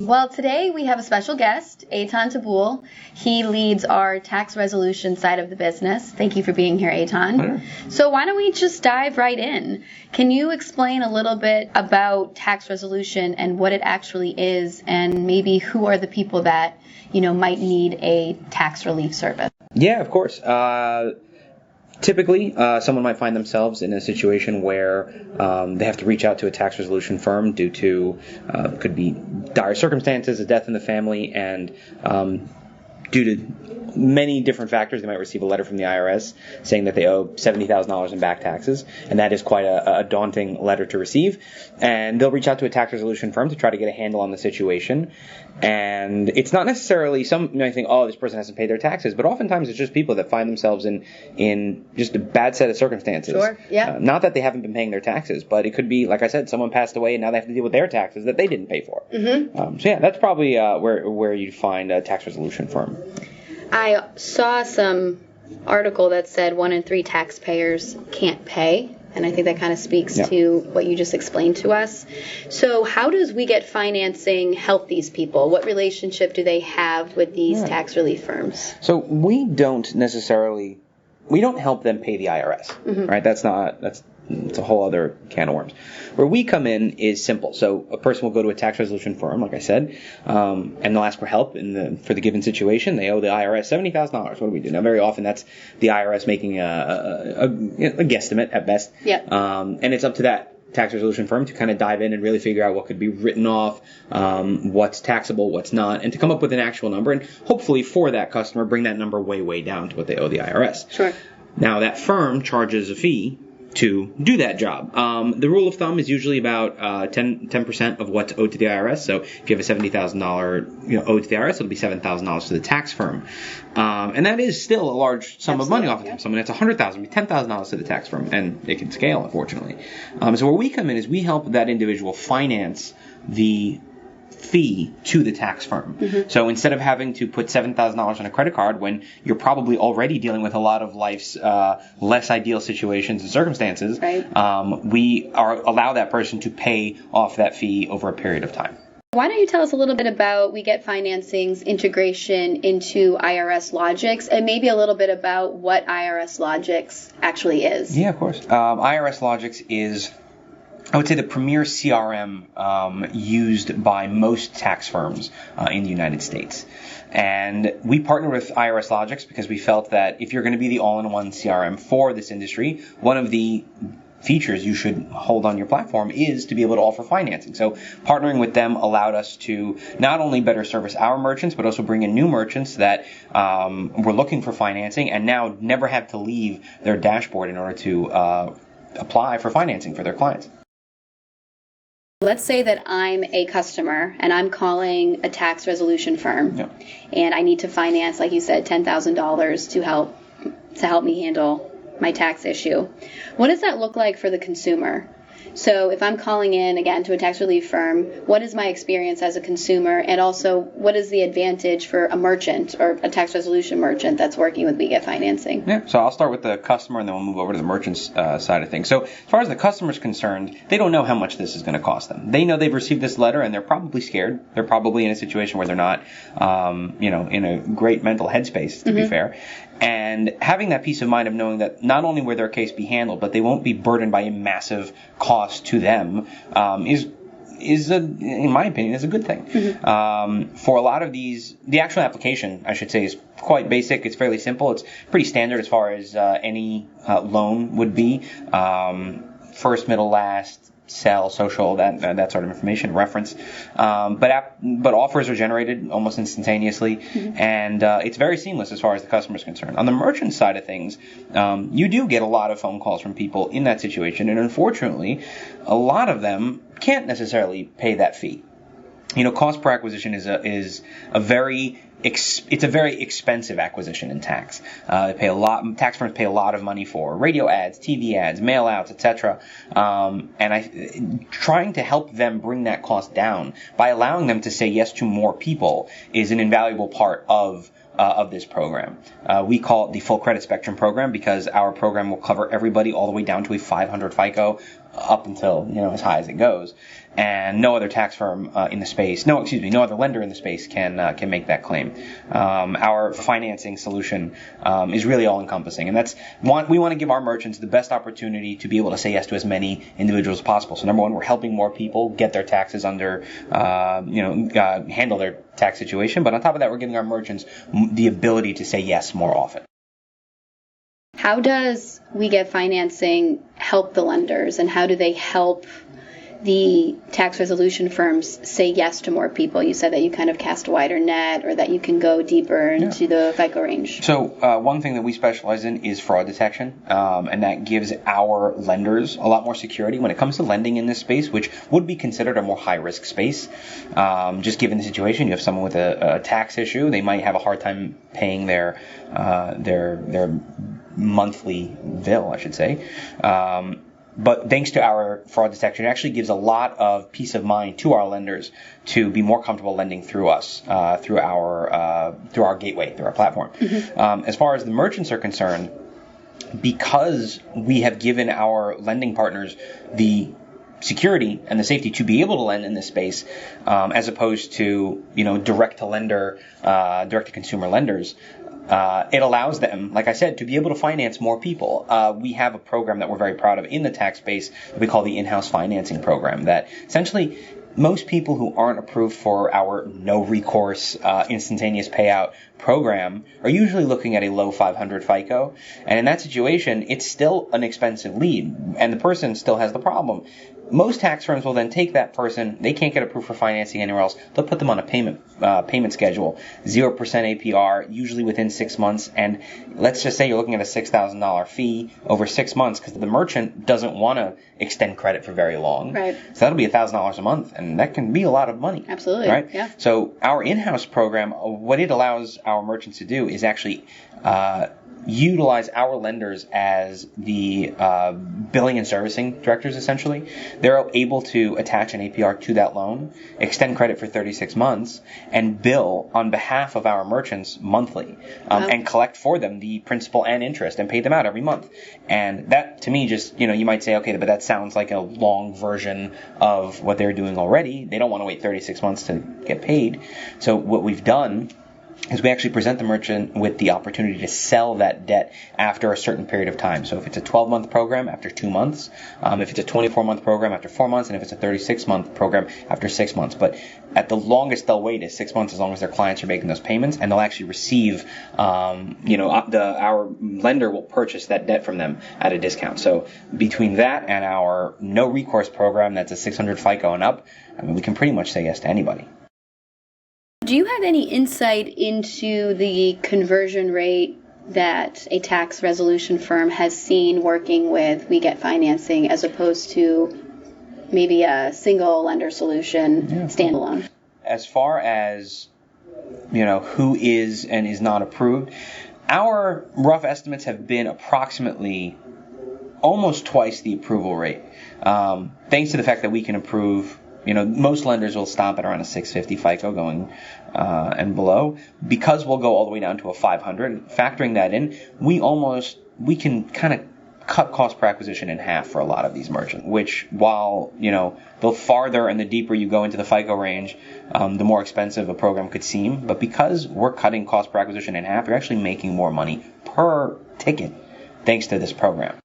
Well, today we have a special guest, Eithan Touboul. He leads our tax resolution side of the business. Thank you for being here, Eithan. Sure. So why don't we just dive right in? Can you explain a little bit about tax resolution and what it actually is, and maybe who are the people that, might need a tax relief service? Yeah, of course. Typically, someone might find themselves in a situation where they have to reach out to a tax resolution firm due to, could be dire circumstances, a death in the family, and due to many different factors, they might receive a letter from the IRS saying that they owe $70,000 in back taxes, and that is quite a daunting letter to receive. And they'll reach out to a tax resolution firm to try to get a handle on the situation. And it's not necessarily, some might think, oh, this person hasn't paid their taxes, but oftentimes it's just people that find themselves in just a bad set of circumstances. Sure, yeah. Not that they haven't been paying their taxes, but it could be, like I said, someone passed away and now they have to deal with their taxes that they didn't pay for. Mm-hmm. So yeah, that's probably where you'd find a tax resolution firm. I saw some article that said 1 in 3 taxpayers can't pay, and I think that kind of speaks to what you just explained to us. So how does WeGetFinancing help these people? What relationship do they have with these tax relief firms? So we don't help them pay the IRS, right? It's a whole other can of worms. Where we come in is simple. So a person will go to a tax resolution firm, like I said, and they'll ask for help for the given situation. They owe the IRS $70,000. What do we do? Now, very often that's the IRS making a guesstimate at best. And it's up to that tax resolution firm to kind of dive in and really figure out what could be written off, what's taxable, what's not, and to come up with an actual number, and hopefully for that customer bring that number way, way down to what they owe the IRS. Sure. Now, that firm charges a fee to do that job. The rule of thumb is usually about 10% of what's owed to the IRS. So if you have a $70,000 owed to the IRS, it'll be $7,000 to the tax firm. And that is still a large sum of money off of them. Someone that's $100,000 would be $10,000 to the tax firm, and it can scale, unfortunately. So where we come in is we help that individual finance the fee to the tax firm. Mm-hmm. So instead of having to put $7,000 on a credit card when you're probably already dealing with a lot of life's less ideal situations and circumstances, we allow that person to pay off that fee over a period of time. Why don't you tell us a little bit about WeGetFinancing's integration into IRS Logics, and maybe a little bit about what IRS Logics actually is? Yeah, of course. IRS Logics is, I would say, the premier CRM used by most tax firms in the United States. And we partnered with IRS Logics because we felt that if you're going to be the all-in-one CRM for this industry, one of the features you should hold on your platform is to be able to offer financing. So partnering with them allowed us to not only better service our merchants, but also bring in new merchants that were looking for financing and now never have to leave their dashboard in order to apply for financing for their clients. Let's say that I'm a customer and I'm calling a tax resolution firm, and I need to finance, like you said, $10,000 to help me handle my tax issue. What does that look like for the consumer? So if I'm calling in, again, to a tax relief firm, what is my experience as a consumer? And also, what is the advantage for a merchant or a tax resolution merchant that's working with WeGetFinancing? Yeah, so I'll start with the customer and then we'll move over to the merchant's side of things. So as far as the customer's concerned, they don't know how much this is going to cost them. They know they've received this letter and they're probably scared. They're probably in a situation where they're not, in a great mental headspace, to be fair. And having that peace of mind of knowing that not only will their case be handled, but they won't be burdened by a massive cost to them in my opinion, is a good thing. For a lot of these, the actual application, I should say, is quite basic. It's fairly simple. It's pretty standard as far as any loan would be. First, middle, last, sell, social, that sort of information, reference. But offers are generated almost instantaneously, and it's very seamless as far as the customer is concerned. On the merchant side of things, you do get a lot of phone calls from people in that situation, and unfortunately, a lot of them can't necessarily pay that fee. Cost per acquisition is a very expensive acquisition in tax. Tax firms pay a lot of money for radio ads, TV ads, mail outs, etc. And trying to help them bring that cost down by allowing them to say yes to more people is an invaluable part of this program. We call it the full credit spectrum program because our program will cover everybody all the way down to a 500 FICO up until as high as it goes. and no other tax firm in the space, no other lender in the space can make that claim. Our financing solution is really all encompassing, and we want to give our merchants the best opportunity to be able to say yes to as many individuals as possible. So number one, we're helping more people get their taxes under, handle their tax situation. But on top of that, we're giving our merchants the ability to say yes more often. How does WeGetFinancing help the lenders, and how do they help the tax resolution firms say yes to more people? You said that you kind of cast a wider net, or that you can go deeper into the FICO range. So one thing that we specialize in is fraud detection, and that gives our lenders a lot more security when it comes to lending in this space, which would be considered a more high-risk space. Just given the situation, you have someone with a tax issue, they might have a hard time paying their monthly bill, I should say. But thanks to our fraud detection, it actually gives a lot of peace of mind to our lenders to be more comfortable lending through us, through our gateway, through our platform. Mm-hmm. As far as the merchants are concerned, because we have given our lending partners the security and the safety to be able to lend in this space, as opposed to direct to consumer lenders. It allows them, like I said, to be able to finance more people. We have a program that we're very proud of in the tax space that we call the in-house financing program, that essentially most people who aren't approved for our no-recourse instantaneous payout program are usually looking at a low 500 FICO. And in that situation, it's still an expensive lead, and the person still has the problem. Most tax firms will then take that person, they can't get approved for financing anywhere else, they'll put them on a payment schedule, 0% APR, usually within 6 months, and let's just say you're looking at a $6,000 fee over 6 months because the merchant doesn't want to extend credit for very long. Right. So that'll be $1,000 a month, and that can be a lot of money. Absolutely. Right? Yeah. So our in-house program, what it allows our merchants to do is actually utilize our lenders as the billing and servicing directors, essentially. They're able to attach an APR to that loan, extend credit for 36 months, and bill on behalf of our merchants monthly, and collect for them the principal and interest and pay them out every month. And that, to me, just, you might say, okay, but that sounds like a long version of what they're doing already. They don't want to wait 36 months to get paid. So what we've done is we actually present the merchant with the opportunity to sell that debt after a certain period of time. So if it's a 12-month program, after 2 months, if it's a 24-month program, after 4 months, and if it's a 36-month program, after 6 months. But at the longest they'll wait is 6 months, as long as their clients are making those payments, and they'll actually receive, our lender will purchase that debt from them at a discount. So between that and our no recourse program, that's a 600 FICO and up, we can pretty much say yes to anybody. Do you have any insight into the conversion rate that a tax resolution firm has seen working with WeGetFinancing as opposed to maybe a single lender solution standalone? As far as, who is and is not approved, our rough estimates have been approximately almost twice the approval rate. Thanks to the fact that we can approve, most lenders will stop at around a 650 FICO going and below. Because we'll go all the way down to a 500, factoring that in, we can kind of cut cost per acquisition in half for a lot of these merchants, which, while, the farther and the deeper you go into the FICO range, the more expensive a program could seem. But because we're cutting cost per acquisition in half, you're actually making more money per ticket thanks to this program.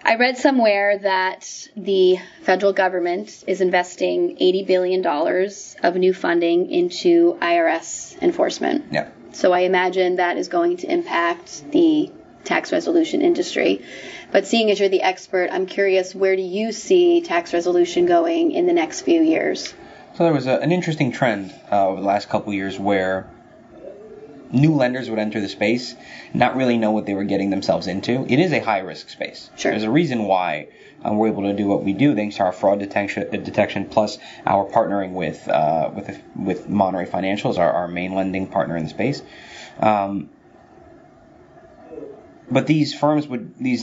I read somewhere that the federal government is investing $80 billion of new funding into IRS enforcement. Yeah. So I imagine that is going to impact the tax resolution industry. But seeing as you're the expert, I'm curious, where do you see tax resolution going in the next few years? So there was an interesting trend over the last couple of years where new lenders would enter the space, not really know what they were getting themselves into. It is a high-risk space. Sure. There's a reason why we're able to do what we do, thanks to our fraud detection plus our partnering with Monterey Financials, our main lending partner in the space. But these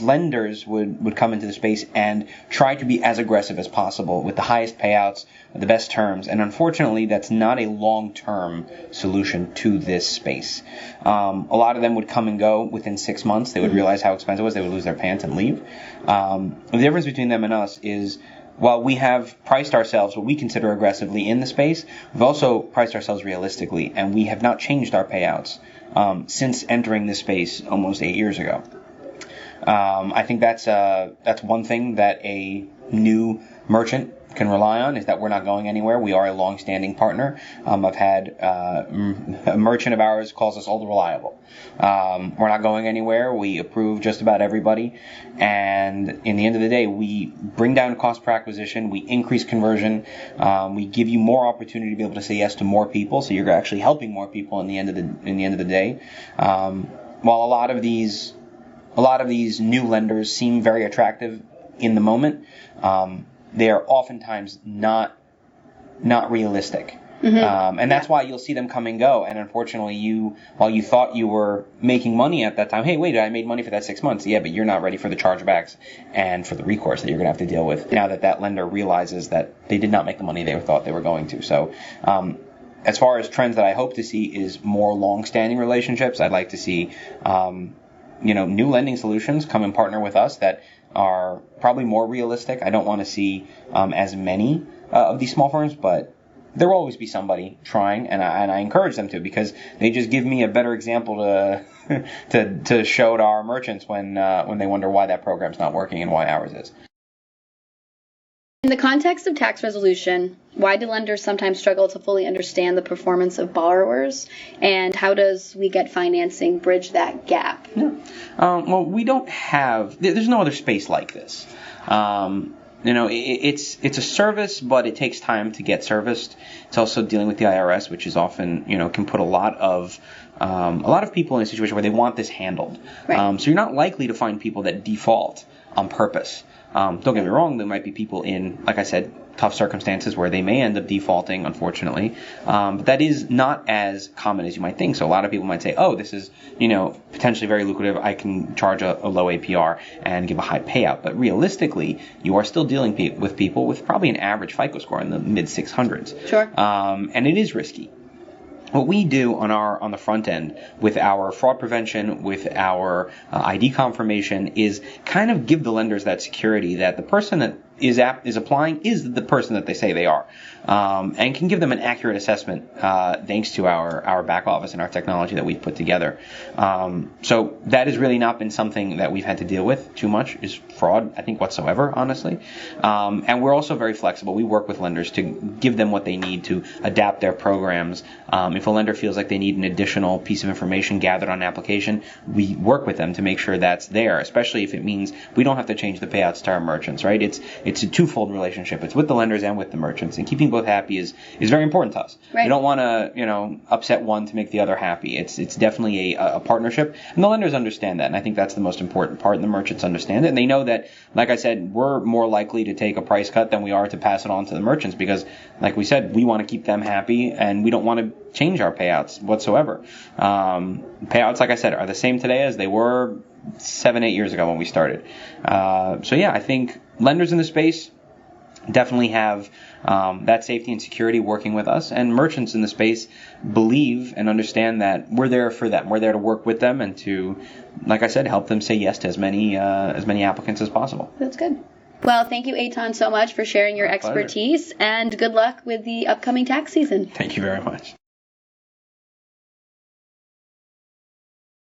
lenders would come into the space and try to be as aggressive as possible with the highest payouts, the best terms, and unfortunately that's not a long-term solution to this space. A lot of them would come and go within 6 months. They would realize how expensive it was. They would lose their pants and leave. The difference between them and us is while we have priced ourselves what we consider aggressively in the space, we've also priced ourselves realistically, and we have not changed our payouts since entering this space almost 8 years ago. I think that's one thing that a new merchant can rely on, is that we're not going anywhere. We are a long-standing partner. I've had a merchant of ours calls us old reliable. We're not going anywhere. We approve just about everybody. And in the end of the day, we bring down cost per acquisition. We increase conversion. We give you more opportunity to be able to say yes to more people. So you're actually helping more people in the end of the day. While a lot of these new lenders seem very attractive in the moment, they are oftentimes not realistic. Mm-hmm. And that's why you'll see them come and go. And unfortunately, while you thought you were making money at that time, hey, wait, I made money for that 6 months. Yeah, but you're not ready for the chargebacks and for the recourse that you're going to have to deal with now that lender realizes that they did not make the money they thought they were going to. So, as far as trends that I hope to see is more long-standing relationships. I'd like to see, new lending solutions come and partner with us that are probably more realistic. I don't want to see as many of these small firms, but there will always be somebody trying, and I encourage them to, because they just give me a better example to show to our merchants when they wonder why that program's not working and why ours is. In the context of tax resolution, why do lenders sometimes struggle to fully understand the performance of borrowers, and how does WeGetFinancing bridge that gap? Yeah. Well, we don't have. There's no other space like this. It's a service, but it takes time to get serviced. It's also dealing with the IRS, which is often, can put a lot of people in a situation where they want this handled. Right. So you're not likely to find people that default on purpose. Don't get me wrong, there might be people in, like I said, tough circumstances where they may end up defaulting, unfortunately. But that is not as common as you might think. So a lot of people might say, oh, this is, potentially very lucrative. I can charge a low APR and give a high payout. But realistically, you are still dealing with people with probably an average FICO score in the mid 600s. Sure. And it is risky. What we do on the front end with our fraud prevention, with our ID confirmation, is kind of give the lenders that security that the person that is applying is the person that they say they are, and can give them an accurate assessment thanks to our back office and our technology that we've put together. So that has really not been something that we've had to deal with too much, is fraud, I think, whatsoever, honestly. And we're also very flexible. We work with lenders to give them what they need to adapt their programs. If a lender feels like they need an additional piece of information gathered on an application, we work with them to make sure that's there, especially if it means we don't have to change the payouts to our merchants, right? It's a twofold relationship. It's with the lenders and with the merchants, and keeping both happy is very important to us. Right. We don't want to, upset one to make the other happy. It's definitely a partnership, and the lenders understand that, and I think that's the most important part, and the merchants understand it, and they know that, like I said, we're more likely to take a price cut than we are to pass it on to the merchants, because, like we said, we want to keep them happy, and we don't want to change our payouts whatsoever. Payouts, like I said, are the same today as they were 7-8 years ago when we started. So yeah, I think lenders in the space definitely have that safety and security working with us, and merchants in the space believe and understand that we're there for them. We're there to work with them and to, like I said, help them say yes to as many applicants as possible. That's good. Well, thank you, Eithan, so much for sharing your expertise, and good luck with the upcoming tax season. Thank you very much.